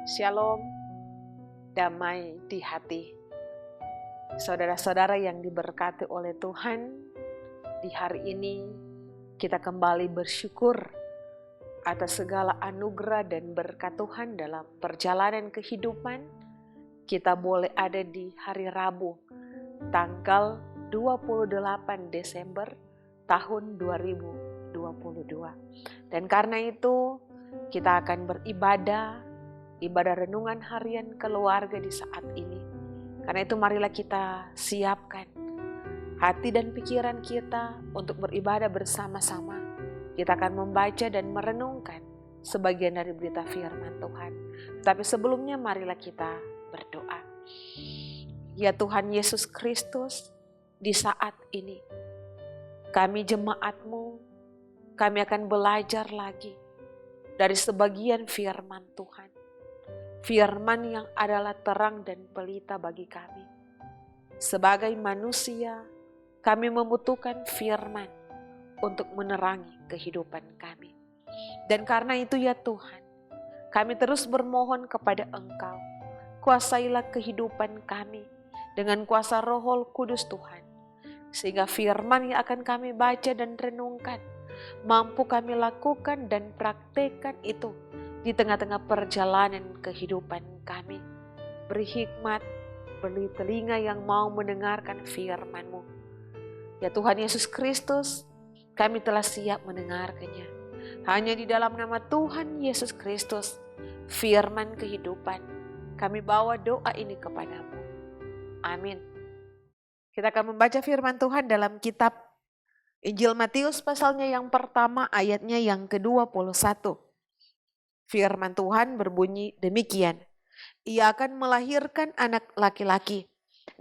Shalom, damai di hati. Saudara-saudara yang diberkati oleh Tuhan, di hari ini kita kembali bersyukur atas segala anugerah dan berkat Tuhan dalam perjalanan kehidupan. Kita boleh ada di hari Rabu, tanggal 28 Desember tahun 2022. Dan karena itu kita akan beribadah, ibadah renungan harian keluarga di saat ini. Karena itu marilah kita siapkan hati dan pikiran kita untuk beribadah bersama-sama. Kita akan membaca dan merenungkan sebagian dari berita firman Tuhan. Tapi sebelumnya marilah kita berdoa. Ya Tuhan Yesus Kristus, di saat ini kami jemaat-Mu, kami akan belajar lagi dari sebagian firman Tuhan. Firman yang adalah terang dan pelita bagi kami. Sebagai manusia, kami membutuhkan firman untuk menerangi kehidupan kami. Dan karena itu ya Tuhan, kami terus bermohon kepada Engkau, kuasailah kehidupan kami dengan kuasa Roh Kudus Tuhan. Sehingga firman yang akan kami baca dan renungkan, mampu kami lakukan dan praktekkan itu di tengah-tengah perjalanan kehidupan kami. Beri hikmat, beri telinga yang mau mendengarkan firman-Mu. Ya Tuhan Yesus Kristus, kami telah siap mendengarkannya. Hanya di dalam nama Tuhan Yesus Kristus, firman kehidupan, kami bawa doa ini kepadamu. Amin. Kita akan membaca firman Tuhan dalam kitab Injil Matius pasalnya yang pertama ayatnya yang ke-21. Firman Tuhan berbunyi demikian, Ia akan melahirkan anak laki-laki,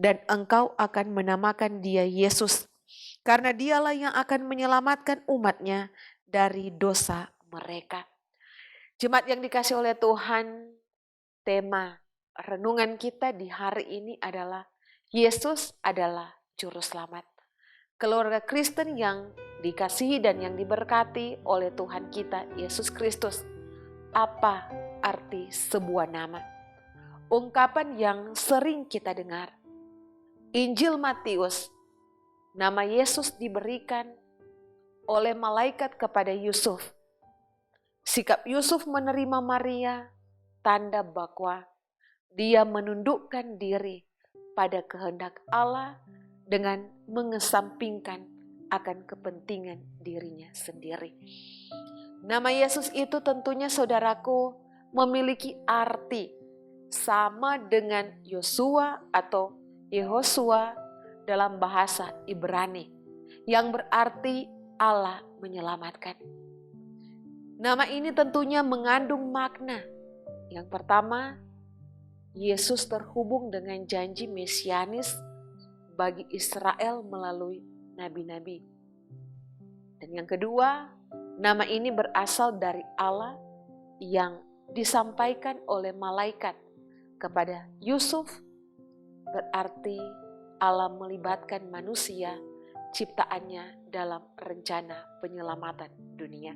dan engkau akan menamakan dia Yesus, karena dialah yang akan menyelamatkan umatnya dari dosa mereka. Jemaat yang dikasih oleh Tuhan, tema renungan kita di hari ini adalah Yesus adalah Juru Selamat. Keluarga Kristen yang dikasihi dan yang diberkati oleh Tuhan kita, Yesus Kristus. Apa arti sebuah nama? Ungkapan yang sering kita dengar. Injil Matius, nama Yesus diberikan oleh malaikat kepada Yusuf. Sikap Yusuf menerima Maria, tanda bahwa dia menundukkan diri pada kehendak Allah dengan mengesampingkan akan kepentingan dirinya sendiri. Nama Yesus itu tentunya saudaraku memiliki arti sama dengan Yosua atau Yehosua dalam bahasa Ibrani yang berarti Allah menyelamatkan. Nama ini tentunya mengandung makna. Yang pertama, Yesus terhubung dengan janji mesianis bagi Israel melalui nabi-nabi. Dan yang kedua, nama ini berasal dari Allah yang disampaikan oleh malaikat kepada Yusuf, berarti Allah melibatkan manusia ciptaannya dalam rencana penyelamatan dunia.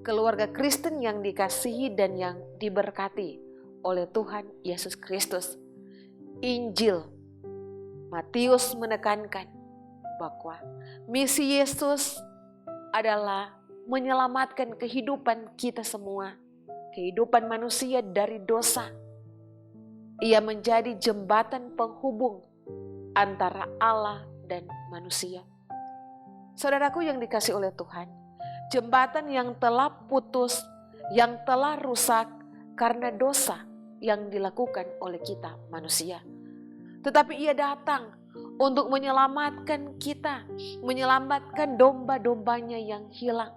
Keluarga Kristen yang dikasihi dan yang diberkati oleh Tuhan Yesus Kristus. Injil Matius menekankan bahwa misi Yesus adalah menyelamatkan kehidupan kita semua, kehidupan manusia dari dosa. Ia menjadi jembatan penghubung antara Allah dan manusia. Saudaraku yang dikasih oleh Tuhan, jembatan yang telah putus, yang telah rusak karena dosa yang dilakukan oleh kita manusia. Tetapi Ia datang untuk menyelamatkan kita, menyelamatkan domba-dombanya yang hilang.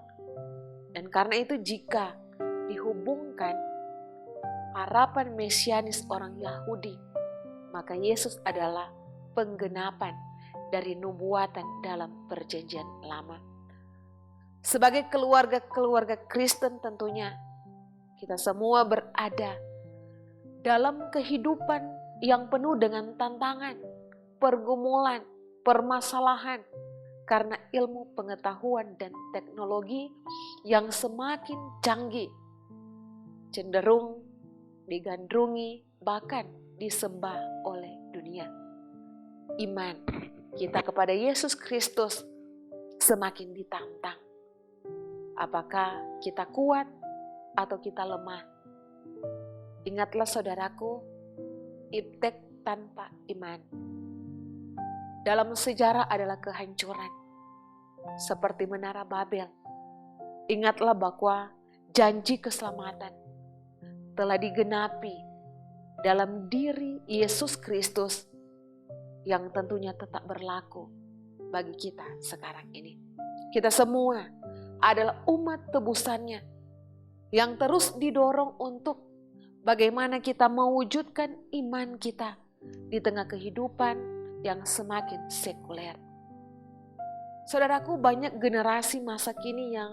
Dan karena itu jika dihubungkan harapan mesianis orang Yahudi, maka Yesus adalah penggenapan dari nubuatan dalam perjanjian lama. Sebagai keluarga-keluarga Kristen tentunya kita semua berada dalam kehidupan yang penuh dengan tantangan, pergumulan, permasalahan karena ilmu pengetahuan dan teknologi yang semakin canggih cenderung digandrungi, bahkan disembah oleh dunia. Iman kita kepada Yesus Kristus semakin ditantang. Apakah kita kuat atau kita lemah? Ingatlah saudaraku, iptek tanpa iman dalam sejarah adalah kehancuran. Seperti menara Babel. Ingatlah bahwa janji keselamatan telah digenapi dalam diri Yesus Kristus yang tentunya tetap berlaku bagi kita sekarang ini. Kita semua adalah umat tebusannya yang terus didorong untuk bagaimana kita mewujudkan iman kita di tengah kehidupan yang semakin sekuler. Saudaraku, banyak generasi masa kini yang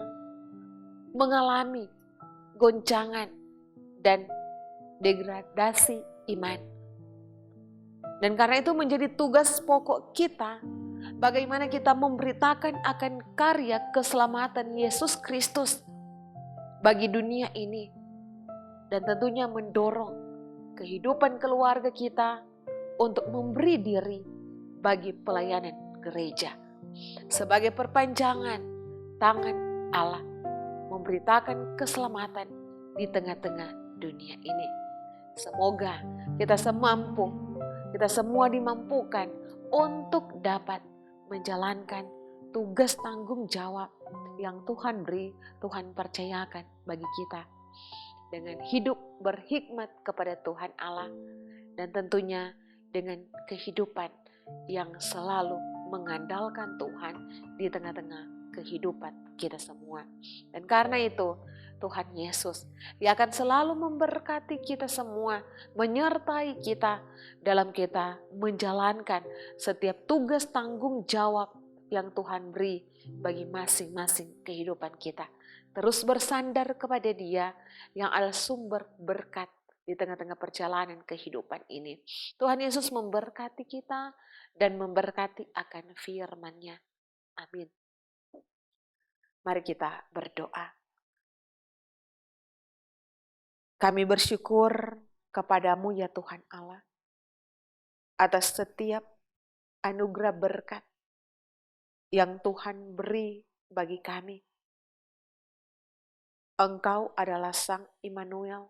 mengalami goncangan dan degradasi iman. Dan karena itu menjadi tugas pokok kita bagaimana kita memberitakan akan karya keselamatan Yesus Kristus bagi dunia ini. Dan tentunya mendorong kehidupan keluarga kita untuk memberi diri bagi pelayanan gereja. Sebagai perpanjangan tangan Allah memberitakan keselamatan di tengah-tengah dunia ini. Semoga kita semua dimampukan untuk dapat menjalankan tugas tanggung jawab yang Tuhan beri, Tuhan percayakan bagi kita. Dengan hidup berhikmat kepada Tuhan Allah dan tentunya dengan kehidupan yang selalu mengandalkan Tuhan di tengah-tengah kehidupan kita semua. Dan karena itu Tuhan Yesus yang akan selalu memberkati kita semua, menyertai kita dalam kita menjalankan setiap tugas tanggung jawab yang Tuhan beri bagi masing-masing kehidupan kita. Terus bersandar kepada Dia yang adalah sumber berkat di tengah-tengah perjalanan kehidupan ini. Tuhan Yesus memberkati kita dan memberkati akan firman-Nya. Amin. Mari kita berdoa. Kami bersyukur kepadamu ya Tuhan Allah atas setiap anugerah berkat yang Tuhan beri bagi kami. Engkau adalah Sang Immanuel,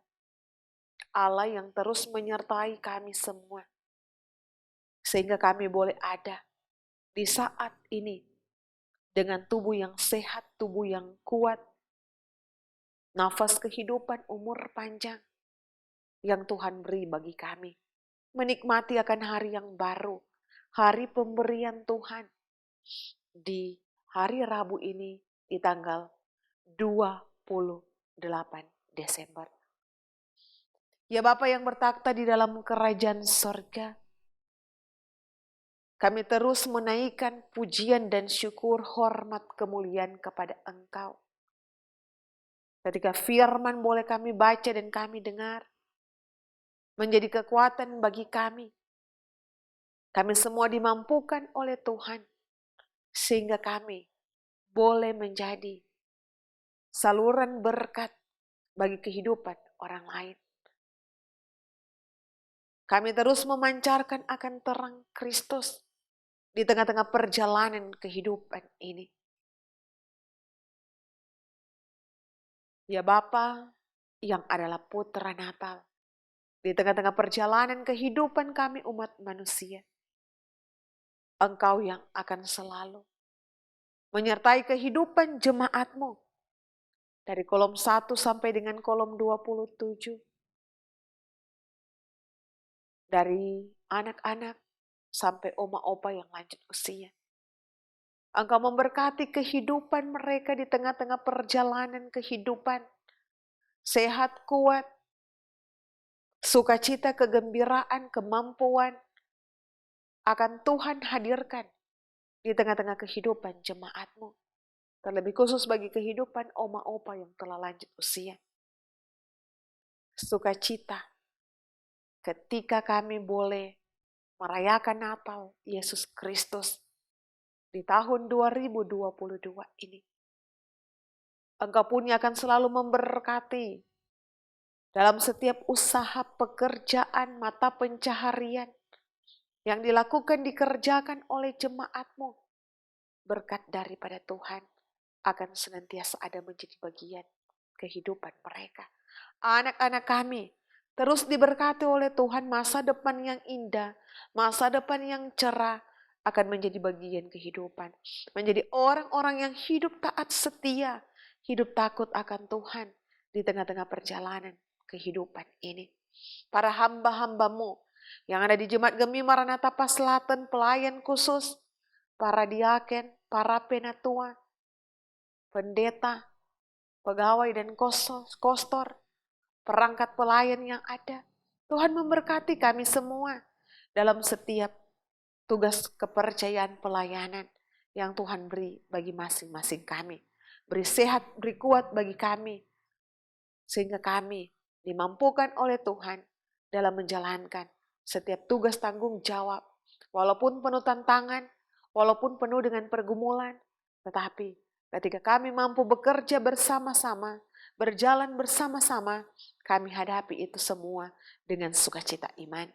Allah yang terus menyertai kami semua. Sehingga kami boleh ada di saat ini dengan tubuh yang sehat, tubuh yang kuat, nafas kehidupan, umur panjang yang Tuhan beri bagi kami. Menikmati akan hari yang baru, hari pemberian Tuhan di hari Rabu ini di tanggal 28 Desember. Ya Bapa yang bertakhta di dalam kerajaan sorga, kami terus menaikkan pujian dan syukur, hormat, kemuliaan kepada Engkau. Ketika firman boleh kami baca dan kami dengar, menjadi kekuatan bagi kami. Kami semua dimampukan oleh Tuhan, sehingga kami boleh menjadi saluran berkat bagi kehidupan orang lain. Kami terus memancarkan akan terang Kristus di tengah-tengah perjalanan kehidupan ini. Ya Bapa yang adalah Putra Natal, di tengah-tengah perjalanan kehidupan kami umat manusia, Engkau yang akan selalu menyertai kehidupan jemaat-Mu dari kolom 1 sampai dengan kolom 27. Dari anak-anak sampai oma-opa yang lanjut usia. Engkau memberkati kehidupan mereka di tengah-tengah perjalanan kehidupan. Sehat, kuat, sukacita, kegembiraan, kemampuan akan Tuhan hadirkan di tengah-tengah kehidupan jemaat-Mu. Terlebih khusus bagi kehidupan oma-opa yang telah lanjut usia. Sukacita ketika kami boleh merayakan Natal Yesus Kristus di tahun 2022 ini. Engkau pun akan selalu memberkati dalam setiap usaha, pekerjaan, mata pencaharian yang dilakukan, dikerjakan oleh jemaat-Mu. Berkat daripada Tuhan akan senantiasa ada menjadi bagian kehidupan mereka. Anak-anak kami terus diberkati oleh Tuhan, masa depan yang indah, masa depan yang cerah akan menjadi bagian kehidupan. Menjadi orang-orang yang hidup taat setia, hidup takut akan Tuhan di tengah-tengah perjalanan kehidupan ini. Para hamba-hamba-Mu yang ada di Jemaat Gemi Maranatha Paslaten, pelayan khusus, para diaken, para penatua, pendeta, pegawai dan kostor, perangkat pelayan yang ada. Tuhan memberkati kami semua dalam setiap tugas kepercayaan pelayanan yang Tuhan beri bagi masing-masing kami. Beri sehat, beri kuat bagi kami, sehingga kami dimampukan oleh Tuhan dalam menjalankan setiap tugas tanggung jawab. Walaupun penuh tantangan, walaupun penuh dengan pergumulan, tetapi ketika kami mampu bekerja bersama-sama, berjalan bersama-sama, kami hadapi itu semua dengan sukacita iman.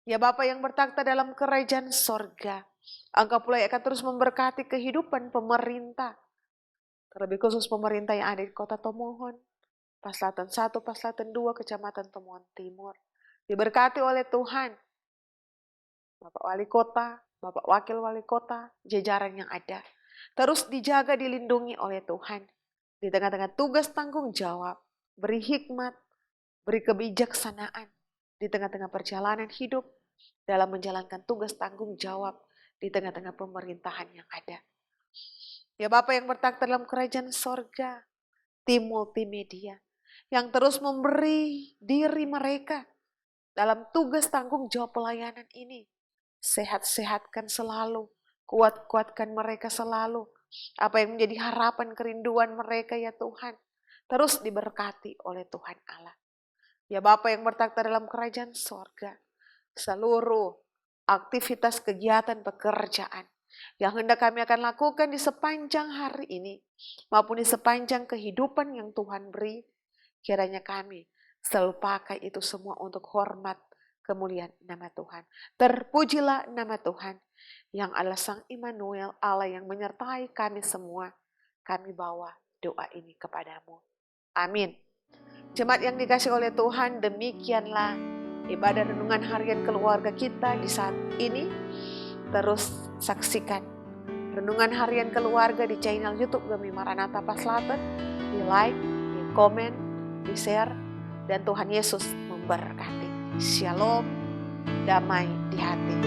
Ya Bapa yang bertakhta dalam kerajaan sorga, Engkau pula akan terus memberkati kehidupan pemerintah, terlebih khusus pemerintah yang ada di Kota Tomohon, Paslaten 1, Paslaten 2, Kecamatan Tomohon Timur. Diberkati oleh Tuhan, Bapak Wali Kota, Bapak Wakil Wali Kota, jajaran yang ada. Terus dijaga, dilindungi oleh Tuhan. Di tengah-tengah tugas tanggung jawab, beri hikmat, beri kebijaksanaan. Di tengah-tengah perjalanan hidup, dalam menjalankan tugas tanggung jawab, di tengah-tengah pemerintahan yang ada. Ya Bapak yang bertakhta dalam kerajaan sorga, tim multimedia, yang terus memberi diri mereka dalam tugas tanggung jawab pelayanan ini. Sehat-sehatkan selalu, kuat-kuatkan mereka selalu. Apa yang menjadi harapan kerinduan mereka ya Tuhan, terus diberkati oleh Tuhan Allah. Ya Bapa yang bertakhta dalam kerajaan sorga, seluruh aktivitas kegiatan pekerjaan yang hendak kami akan lakukan di sepanjang hari ini, maupun di sepanjang kehidupan yang Tuhan beri, kiranya kami selalu pakai itu semua untuk hormat kemuliaan nama Tuhan. Terpujilah nama Tuhan yang Allah Sang Immanuel, Allah yang menyertai kami semua. Kami bawa doa ini kepadamu. Amin. Jemaat yang dikasihi oleh Tuhan, demikianlah ibadah renungan harian keluarga kita di saat ini. Terus saksikan renungan harian keluarga di channel YouTube Gemi Maranatha Paslaten. Di like, di komen, di share, dan Tuhan Yesus memberkati. Shalom, damai di hati.